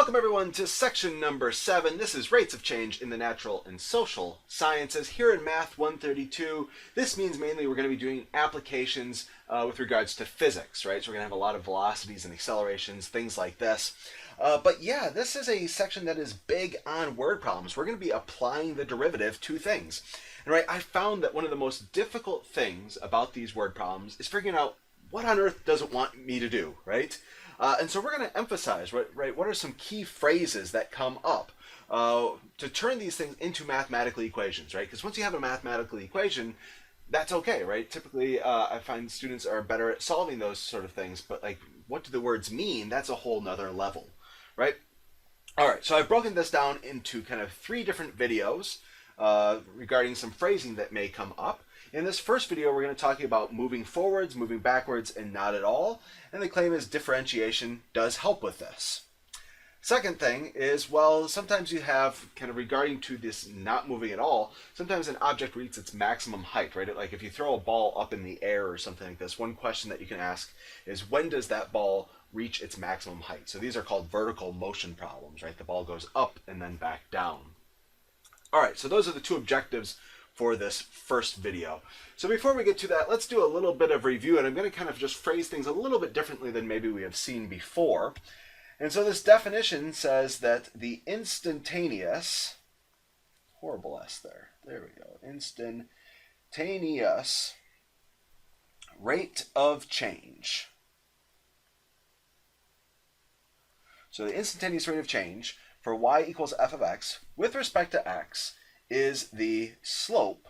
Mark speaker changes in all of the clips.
Speaker 1: Welcome everyone to section number 7. This is rates of change in the natural and social sciences. Here in Math 132, this means mainly we're going to be doing applications with regards to physics, right? So we're going to have a lot of velocities and accelerations, things like this. But yeah, this is a section that is big on word problems. We're going to be applying the derivative to things. And right, I found that one of the most difficult things about these word problems is figuring out what on earth does it want me to do, right? And so we're going to emphasize, right, what are some key phrases that come up to turn these things into mathematical equations, right? Because once you have a mathematical equation, that's okay, right? Typically, I find students are better at solving those sort of things, but like, what do the words mean? That's a whole nother level, right? All right, so I've broken this down into kind of 3 different videos regarding some phrasing that may come up. In this first video, we're going to talk about moving forwards, moving backwards, and not at all. And the claim is differentiation does help with this. Second thing is, well, sometimes you have kind of regarding to this not moving at all, sometimes an object reaches its maximum height, right? Like if you throw a ball up in the air or something like this, one question that you can ask is, when does that ball reach its maximum height? So these are called vertical motion problems, right? The ball goes up and then back down. All right, so those are the 2 objectives for this first video. So before we get to that, let's do a little bit of review, and I'm going to kind of just phrase things a little bit differently than maybe we have seen before. And so this definition says that the instantaneous, horrible S there we go, instantaneous rate of change. So the instantaneous rate of change for y equals f of x with respect to x is the slope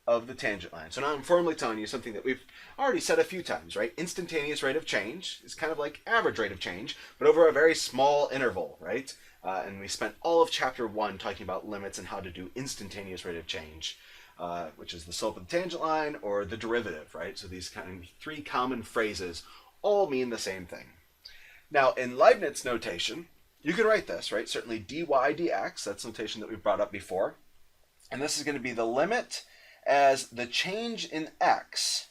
Speaker 1: of the tangent line. So now I'm formally telling you something that we've already said a few times, right? Instantaneous rate of change is kind of like average rate of change, but over a very small interval, right? And we spent all of chapter 1 talking about limits and how to do instantaneous rate of change, which is the slope of the tangent line or the derivative, right? So these kind of 3 common phrases all mean the same thing. Now in Leibniz notation, you can write this, right? Certainly dy dx, that's notation that we've brought up before. And this is going to be the limit as the change in x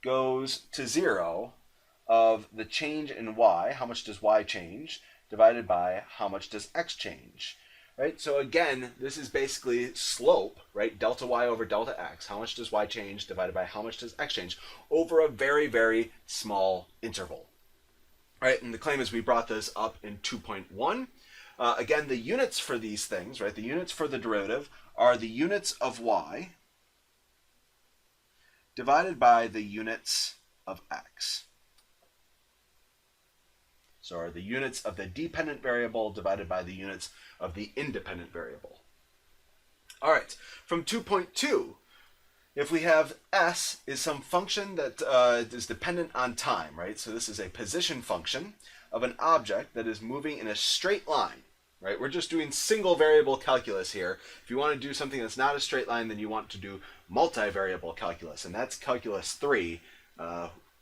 Speaker 1: goes to 0 of the change in y, how much does y change, divided by how much does x change, right? So again, this is basically slope, right? Delta y over delta x. How much does y change divided by how much does x change over a very, very small interval, right? And the claim is we brought this up in 2.1. Again, the units for these things, right? The units for the derivative are the units of y divided by the units of x. So are the units of the dependent variable divided by the units of the independent variable. All right, from 2.2, if we have s is some function that is dependent on time, right? So this is a position function of an object that is moving in a straight line. Right? We're just doing single variable calculus here. If you want to do something that's not a straight line, then you want to do multivariable calculus, and that's calculus 3.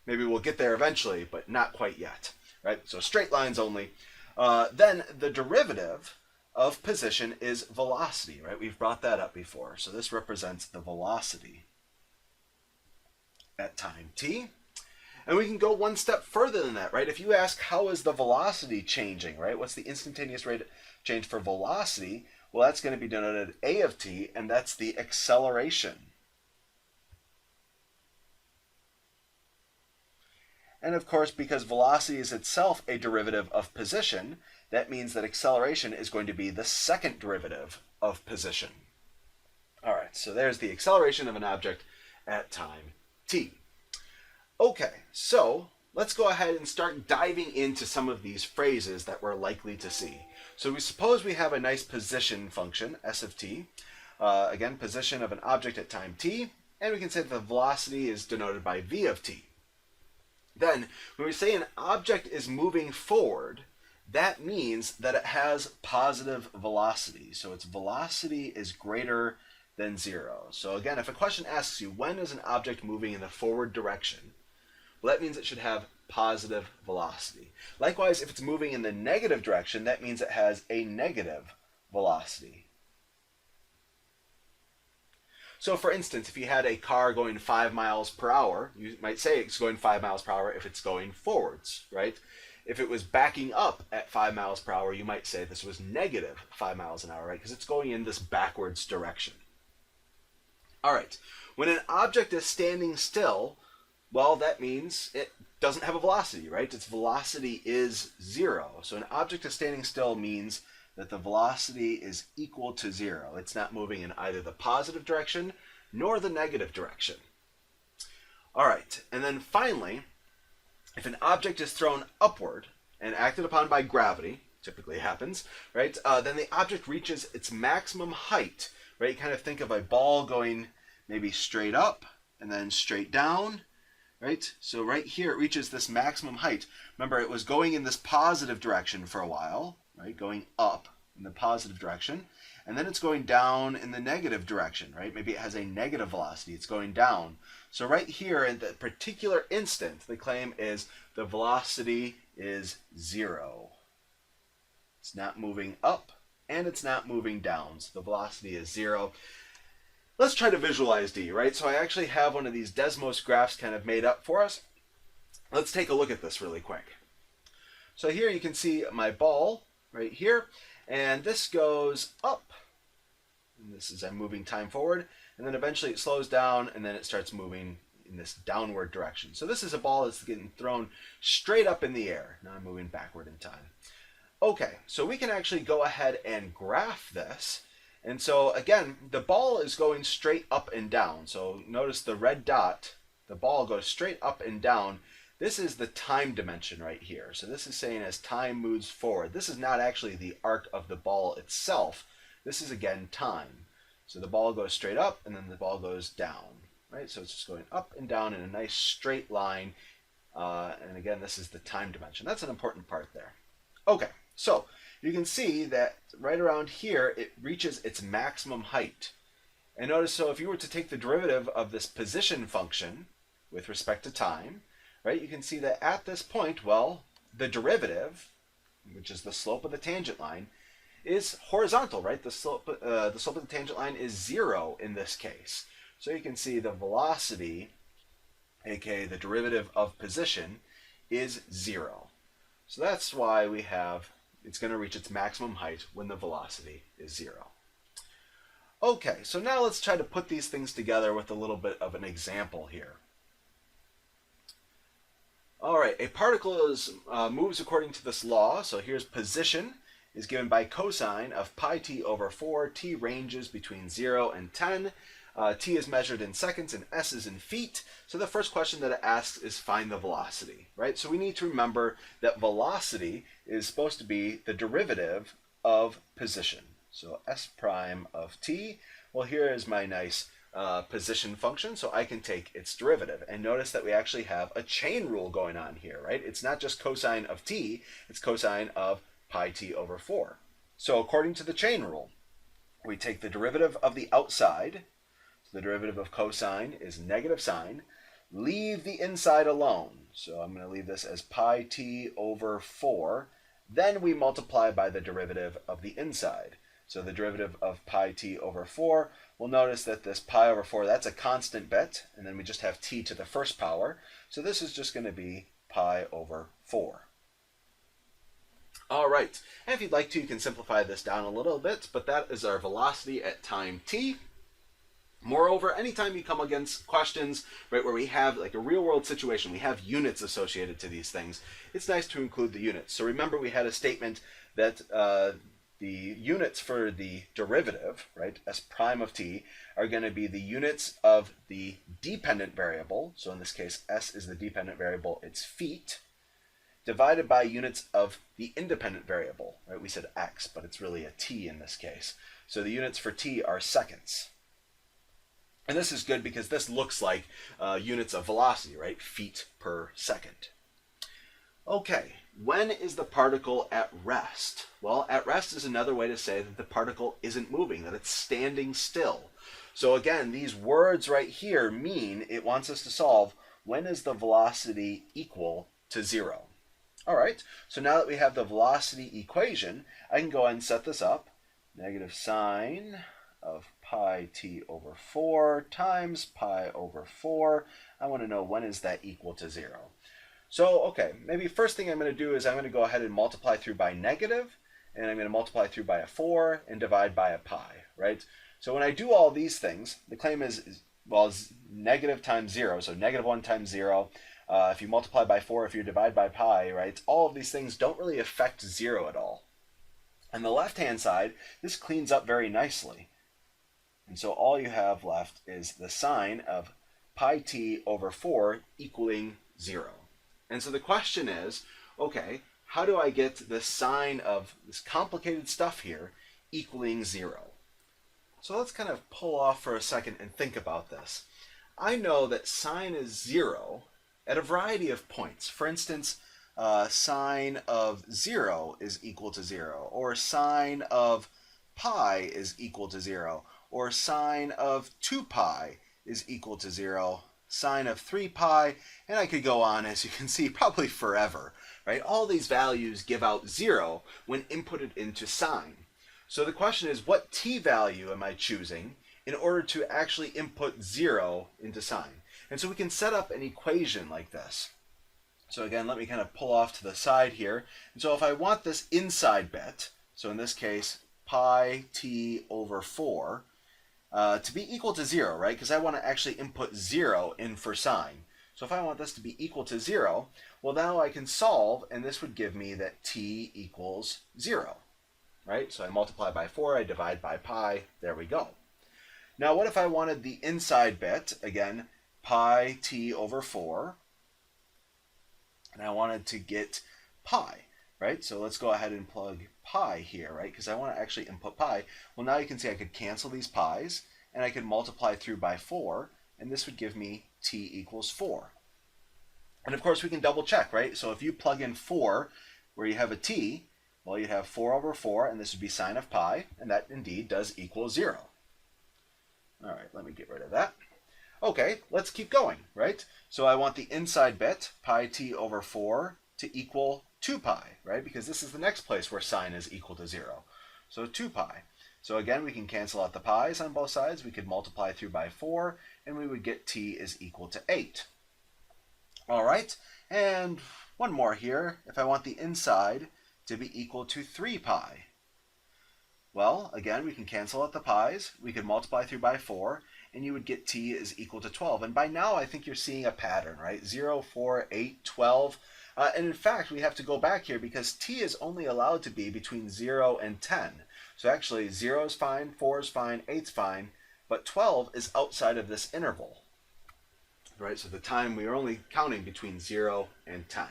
Speaker 1: Maybe we'll get there eventually, but not quite yet. Right? So straight lines only. Then the derivative of position is velocity. Right? We've brought that up before. So this represents the velocity at time t. And we can go one step further than that, right? If you ask, how is the velocity changing, right? What's the instantaneous rate of change for velocity? Well, that's going to be denoted a of t, and that's the acceleration. And of course, because velocity is itself a derivative of position, that means that acceleration is going to be the second derivative of position. All right, so there's the acceleration of an object at time t. Okay, so let's go ahead and start diving into some of these phrases that we're likely to see. So we suppose we have a nice position function, s of t, again, position of an object at time t, and we can say that the velocity is denoted by v of t. Then, when we say an object is moving forward, that means that it has positive velocity. So its velocity is greater than 0. So again, if a question asks you, when is an object moving in the forward direction? Well, that means it should have positive velocity. Likewise, if it's moving in the negative direction, that means it has a negative velocity. So for instance, if you had a car going 5 miles per hour, you might say it's going 5 miles per hour if it's going forwards, right? If it was backing up at 5 miles per hour, you might say this was negative 5 miles an hour, right? Because it's going in this backwards direction. All right, when an object is standing still, well, that means it doesn't have a velocity, right? Its velocity is 0. So an object is standing still means that the velocity is equal to 0. It's not moving in either the positive direction nor the negative direction. All right, and then finally, if an object is thrown upward and acted upon by gravity, typically happens, right, then the object reaches its maximum height, right? You kind of think of a ball going maybe straight up and then straight down, right? So right here it reaches this maximum height. Remember, it was going in this positive direction for a while, right? Going up in the positive direction. And then it's going down in the negative direction, right? Maybe it has a negative velocity. It's going down. So right here in that particular instant, the claim is the velocity is 0. It's not moving up and it's not moving down. So the velocity is 0. Let's try to visualize D, right? So I actually have one of these Desmos graphs kind of made up for us. Let's take a look at this really quick. So here you can see my ball right here, and this goes up. And this is I'm moving time forward, and then eventually it slows down, and then it starts moving in this downward direction. So this is a ball that's getting thrown straight up in the air. Now I'm moving backward in time. Okay, so we can actually go ahead and graph this. And so again, the ball is going straight up and down. So notice the red dot, the ball goes straight up and down. This is the time dimension right here. So this is saying as time moves forward. This is not actually the arc of the ball itself. This is again time. So the ball goes straight up and then the ball goes down, right? So it's just going up and down in a nice straight line. And again, this is the time dimension. That's an important part there. Okay, so you can see that right around here, it reaches its maximum height. And notice, so if you were to take the derivative of this position function with respect to time, right, you can see that at this point, well, the derivative, which is the slope of the tangent line, is horizontal, right? The slope of the tangent line is 0 in this case. So you can see the velocity, aka the derivative of position, is 0. So that's why we have it's going to reach its maximum height when the velocity is 0. Okay, so now let's try to put these things together with a little bit of an example here. All right, a particle moves according to this law. So here's position is given by cosine of pi t over 4. T ranges between 0 and 10. T is measured in seconds and S is in feet. So the first question that it asks is find the velocity, right? So we need to remember that velocity is supposed to be the derivative of position. So S prime of t. Well, here is my nice position function, so I can take its derivative. And notice that we actually have a chain rule going on here, right? It's not just cosine of t, it's cosine of pi t over 4. So according to the chain rule, we take the derivative of the outside. The derivative of cosine is negative sine. Leave the inside alone. So I'm going to leave this as pi t over 4. Then we multiply by the derivative of the inside. So the derivative of pi t over 4, we'll notice that this pi over 4, that's a constant bit, and then we just have t to the first power. So this is just going to be pi over 4. All right, and if you'd like to, you can simplify this down a little bit, but that is our velocity at time t. Moreover, anytime you come against questions, right, where we have like a real world situation, we have units associated to these things, it's nice to include the units. So remember, we had a statement that the units for the derivative, right, S prime of t, are going to be the units of the dependent variable. So in this case, S is the dependent variable, it's feet, divided by units of the independent variable, right? We said x, but it's really a t in this case. So the units for t are seconds. And this is good because this looks like units of velocity, right? Feet per second. Okay, when is the particle at rest? Well, at rest is another way to say that the particle isn't moving, that it's standing still. So again, these words right here mean it wants us to solve when is the velocity equal to 0. All right, so now that we have the velocity equation, I can go ahead and set this up. Negative sine of pi t over 4 times pi over 4. I want to know when is that equal to 0. So, okay, maybe first thing I'm going to do is I'm going to go ahead and multiply through by negative, and I'm going to multiply through by a 4 and divide by a pi, right? So when I do all these things, the claim is well, it's negative times 0, so negative 1 times 0. If you multiply by 4, if you divide by pi, right, all of these things don't really affect 0 at all. On the left-hand side, this cleans up very nicely. And so all you have left is the sign of pi t over 4 equaling 0. And so the question is, okay, how do I get the sign of this complicated stuff here equaling 0? So let's kind of pull off for a second and think about this. I know that sine is 0 at a variety of points. For instance, sine of 0 is equal to 0, or sine of pi is equal to 0, or sine of 2 pi is equal to 0, sine of 3 pi, and I could go on, as you can see, probably forever, right? All these values give out 0 when inputted into sine. So the question is, what t value am I choosing in order to actually input 0 into sine? And so we can set up an equation like this. So again, let me kind of pull off to the side here. And so if I want this inside bit, so in this case, pi t over 4, to be equal to 0, right? Because I want to actually input 0 in for sine. So if I want this to be equal to 0, well, now I can solve, and this would give me that t equals 0, right? So I multiply by 4, I divide by pi, there we go. Now what if I wanted the inside bit, again, pi t over 4, and I wanted to get pi, right? So let's go ahead and plug pi here, right? Because I want to actually input pi. Well, now you can see I could cancel these pi's, and I could multiply through by 4, and this would give me t equals 4. And of course, we can double check, right? So if you plug in 4 where you have a t, well, you'd have 4 over 4, and this would be sine of pi, and that indeed does equal 0. All right, let me get rid of that. Okay, let's keep going, right? So I want the inside bit, pi t over 4, to equal 2 pi, right? Because this is the next place where sine is equal to 0. So 2 pi. So again, we can cancel out the pi's on both sides. We could multiply through by 4, and we would get t is equal to 8. All right, and one more here. If I want the inside to be equal to 3 pi, well, again, we can cancel out the pi's. We could multiply through by 4, and you would get t is equal to 12. And by now, I think you're seeing a pattern, right? 0, 4, 8, 12. And in fact, we have to go back here because t is only allowed to be between 0 and 10. So actually, 0 is fine, 4 is fine, 8 is fine, but 12 is outside of this interval, right? So the time we are only counting between 0 and 10.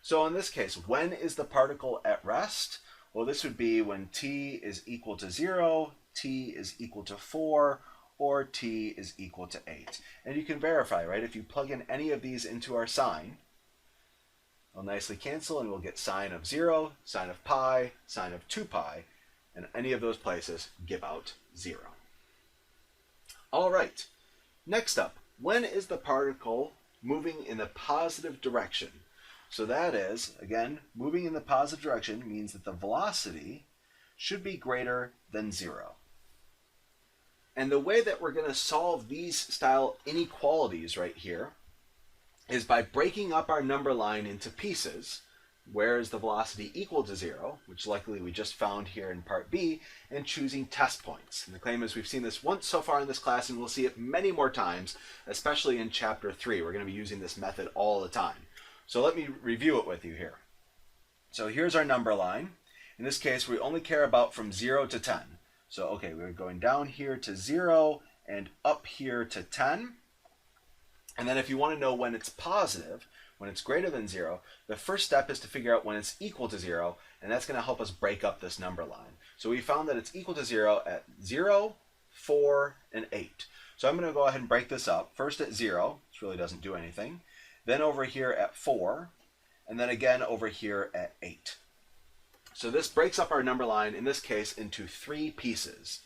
Speaker 1: So in this case, when is the particle at rest? Well, this would be when t is equal to 0, t is equal to 4, or t is equal to 8. And you can verify, right? If you plug in any of these into our sine, we'll nicely cancel, and we'll get sine of 0, sine of pi, sine of 2 pi, and any of those places give out 0. All right, next up, when is the particle moving in the positive direction? So that is, again, moving in the positive direction means that the velocity should be greater than 0. And the way that we're going to solve these style inequalities right here is by breaking up our number line into pieces. Where is the velocity equal to 0, which luckily we just found here in part B, and choosing test points. And the claim is we've seen this once so far in this class, and we'll see it many more times, especially in chapter 3. We're going to be using this method all the time. So let me review it with you here. So here's our number line. In this case, we only care about from 0 to 10. So, okay, we're going down here to 0 and up here to 10. And then if you want to know when it's positive, when it's greater than 0, the first step is to figure out when it's equal to 0, and that's going to help us break up this number line. So we found that it's equal to 0 at 0, 4, and 8. So I'm going to go ahead and break this up. First at 0, which really doesn't do anything. Then over here at 4, and then again over here at 8. So this breaks up our number line, in this case, into 3 pieces.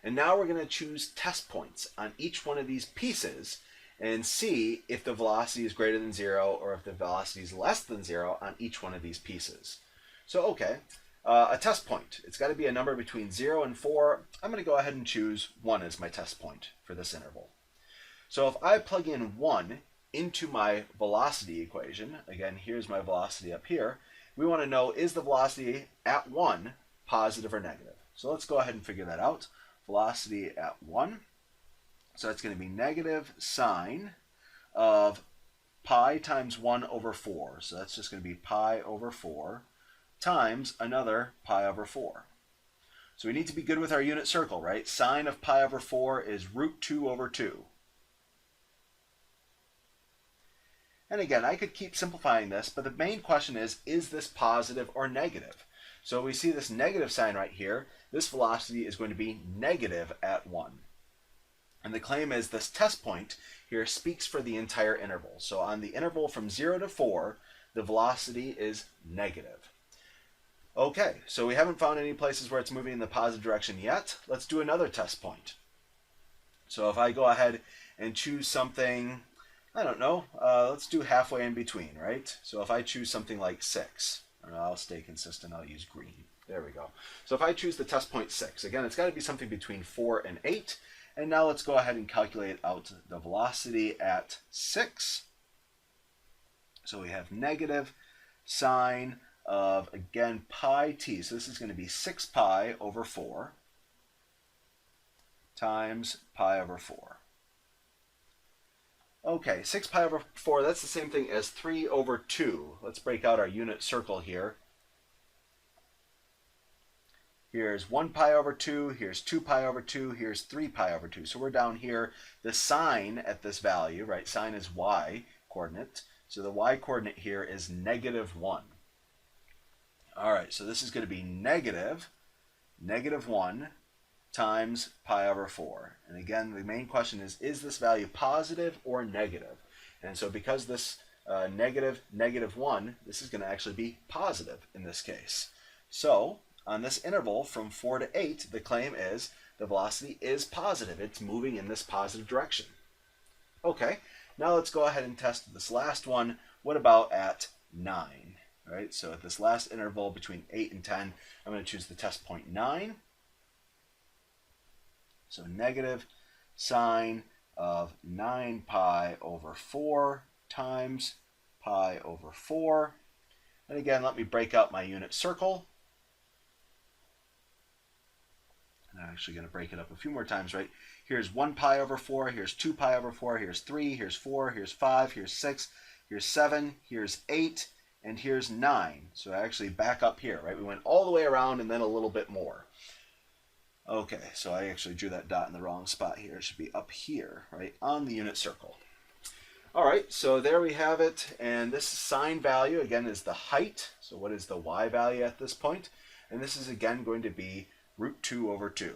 Speaker 1: And now we're going to choose test points on each one of these pieces and see if the velocity is greater than 0 or if the velocity is less than 0 on each one of these pieces. So, okay, a test point. It's got to be a number between 0 and 4. I'm going to go ahead and choose 1 as my test point for this interval. So if I plug in 1 into my velocity equation, again, here's my velocity up here, we want to know, is the velocity at 1 positive or negative? So let's go ahead and figure that out. Velocity at 1, so that's going to be negative sine of pi times 1 over 4. So that's just going to be pi over 4 times another pi over 4. So we need to be good with our unit circle, right? Sine of pi over 4 is root 2 over 2. And again, I could keep simplifying this, but the main question is this positive or negative? So we see this negative sign right here. This velocity is going to be negative at 1. And the claim is this test point here speaks for the entire interval. So on the interval from 0 to 4, the velocity is negative. Okay, so we haven't found any places where it's moving in the positive direction yet. Let's do another test point. So if I go ahead and choose something, I don't know, let's do halfway in between, right? So if I choose something like 6, I'll stay consistent, I'll use green. There we go. So if I choose the test point 6, again, it's got to be something between 4 and 8. And now let's go ahead and calculate out the velocity at 6. So we have negative sine of, again, pi t. So this is going to be 6 pi over 4 times pi over 4. Okay, 6 pi over 4, that's the same thing as 3 over 2. Let's break out our unit circle here. Here's 1 pi over 2, here's 2 pi over 2, here's 3 pi over 2. So we're down here. The sign at this value, right, sign is y coordinate. So the y coordinate here is negative 1. All right, so this is going to be negative 1 times pi over 4. And again, the main question is this value positive or negative? And so because this negative 1, this is going to actually be positive in this case. So on this interval from 4 to 8, the claim is the velocity is positive. It's moving in this positive direction. Okay, now let's go ahead and test this last one. What about at 9? Right, so at this last interval between 8 and 10, I'm going to choose the test point 9. So negative sine of 9 pi over 4 times pi over 4. And again, let me break out my unit circle. And I'm actually going to break it up a few more times, right? Here's 1 pi over 4, here's 2 pi over 4, here's 3, here's 4, here's 5, here's 6, here's 7, here's 8, and here's 9. So I actually back up here, right? We went all the way around and then a little bit more. Okay, so I actually drew that dot in the wrong spot here. It should be up here, right, on the unit circle. All right, so there we have it. And this sine value, again, is the height. So what is the y value at this point? And this is, again, going to be root 2 over 2.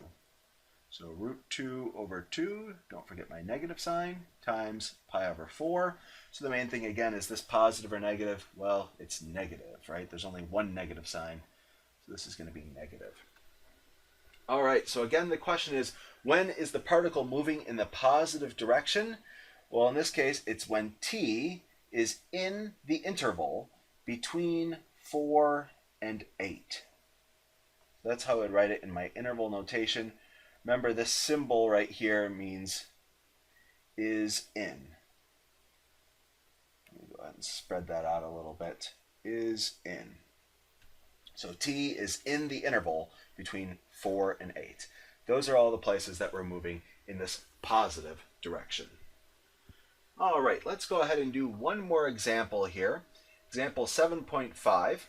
Speaker 1: So root 2 over 2, don't forget my negative sign, times pi over 4. So the main thing, again, is this positive or negative? Well, it's negative, right? There's only one negative sign. So this is going to be negative. All right, so again, the question is, when is the particle moving in the positive direction? Well, in this case, it's when t is in the interval between 4 and 8. That's how I would write it in my interval notation. Remember, this symbol right here means is in. Let me go ahead and spread that out a little bit. Is in. So t is in the interval between 4 and 8. Those are all the places that we're moving in this positive direction. All right, let's go ahead and do one more example here. Example 7.5.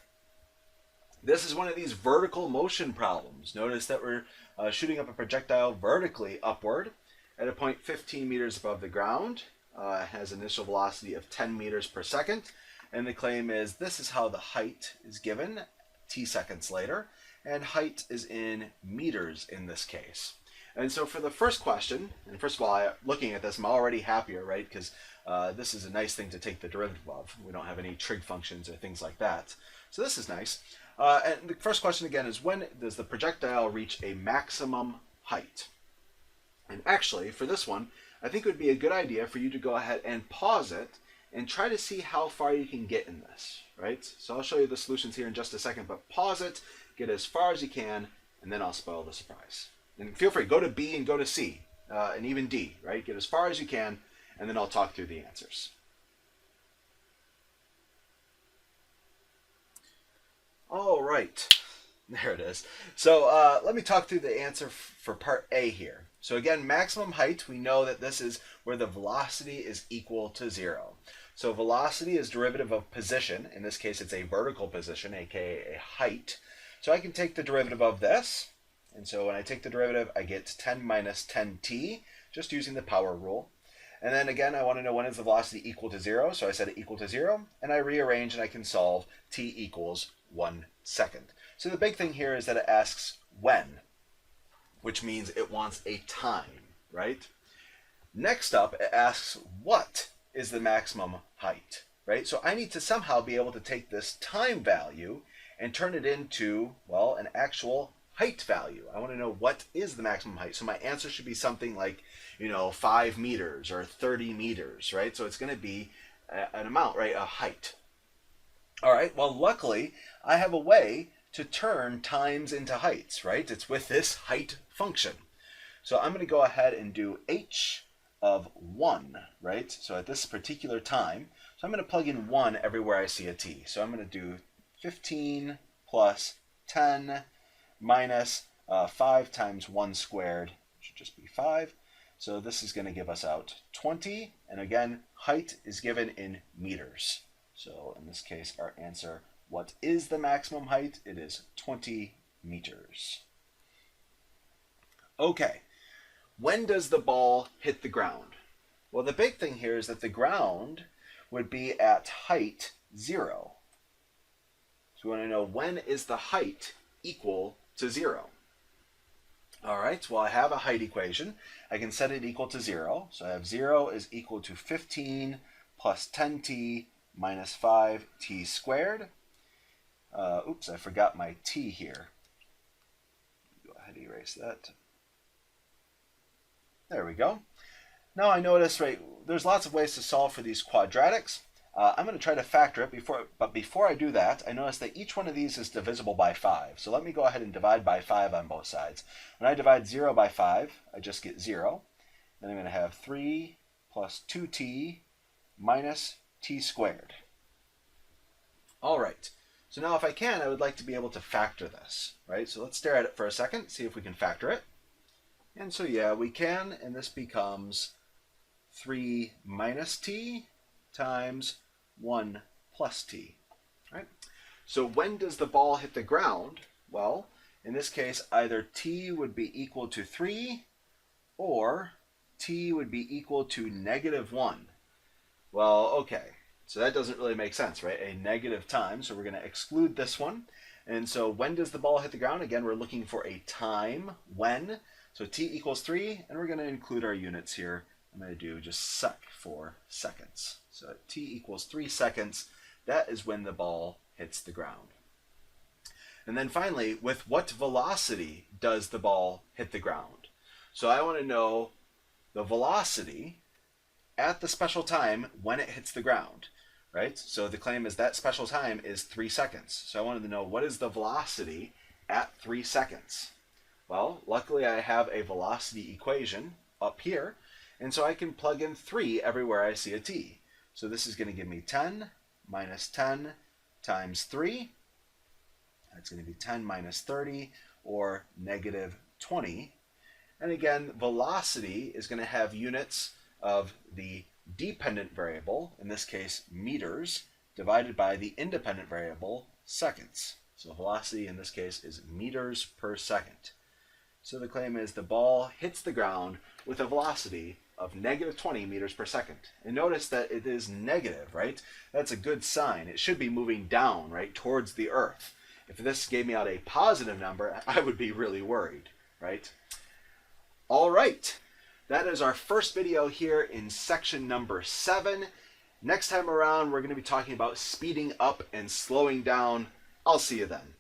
Speaker 1: This is one of these vertical motion problems. Notice that we're shooting up a projectile vertically upward at a point 15 meters above the ground. It has initial velocity of 10 meters per second. And the claim is this is how the height is given t seconds later. And height is in meters in this case. And so for the first question, and first of all, looking at this, I'm already happier, right? Because this is a nice thing to take the derivative of. We don't have any trig functions or things like that. So this is nice. And the first question again is, when does the projectile reach a maximum height? And actually, for this one, I think it would be a good idea for you to go ahead and pause it and try to see how far you can get in this, right? So I'll show you the solutions here in just a second, but pause it, get as far as you can, and then I'll spoil the surprise. And feel free, go to B and go to C, and even D, right? Get as far as you can, and then I'll talk through the answers. All right. There it is. So let me talk through the answer for part A here. So again, maximum height, we know that this is where the velocity is equal to 0. So velocity is derivative of position. In this case, it's a vertical position, aka a height. So I can take the derivative of this. And so when I take the derivative, I get 10 minus 10t, just using the power rule. And then again, I want to know when is the velocity equal to 0. So I set it equal to 0, and I rearrange and I can solve t equals 1 second. So the big thing here is that it asks when, which means it wants a time, right? Next up, it asks what is the maximum height, right? So I need to somehow be able to take this time value and turn it into, well, an actual height value. I want to know what is the maximum height. So my answer should be something like, 5 meters or 30 meters, right? So it's going to be an amount, right? A height. All right, well, luckily, I have a way to turn times into heights, right? It's with this height function. So I'm going to go ahead and do h of 1, right? So at this particular time, so I'm going to plug in 1 everywhere I see a t. So I'm going to do 15 plus 10 minus 5 times 1 squared, which should just be 5. So this is going to give us out 20. And again, height is given in meters. So in this case, our answer, what is the maximum height? It is 20 meters. Okay, when does the ball hit the ground? Well, the big thing here is that the ground would be at height 0. So we want to know, when is the height equal to 0? All right, well, I have a height equation. I can set it equal to 0. So I have 0 is equal to 15 plus 10t minus 5t squared. Oops, I forgot my t here. Go ahead and erase that. There we go. Now I notice, right, there's lots of ways to solve for these quadratics. I'm going to try to factor it but before I do that, I notice that each one of these is divisible by 5. So let me go ahead and divide by 5 on both sides. When I divide 0 by 5, I just get 0. Then I'm going to have 3 plus 2t minus t squared. All right. So now if I can, I would like to be able to factor this, right? So let's stare at it for a second, see if we can factor it. And so yeah, we can, and this becomes 3 minus t times 1 plus t, right? So when does the ball hit the ground? Well, in this case, either t would be equal to 3 or t would be equal to -1. Well, okay, so that doesn't really make sense, right? A negative time, so we're going to exclude this one. And so when does the ball hit the ground? Again, we're looking for a time, when. So t equals 3, and we're going to include our units here. I'm going to do just sec for seconds. So at t equals 3 seconds, that is when the ball hits the ground. And then finally, with what velocity does the ball hit the ground? So I want to know the velocity at the special time when it hits the ground, right? So the claim is that special time is 3 seconds. So I wanted to know, what is the velocity at 3 seconds? Well, luckily I have a velocity equation up here, and so I can plug in 3 everywhere I see a t. So this is going to give me 10 minus 10 times 3. That's going to be 10 minus 30, or -20. And again, velocity is going to have units of the dependent variable, in this case meters, divided by the independent variable seconds. So velocity in this case is meters per second. So the claim is the ball hits the ground with a velocity of -20 meters per second. And notice that it is negative, right? That's a good sign. It should be moving down, right, towards the earth. If this gave me out a positive number, I would be really worried, right? All right. That is our first video here in section number 7. Next time around, we're going to be talking about speeding up and slowing down. I'll see you then.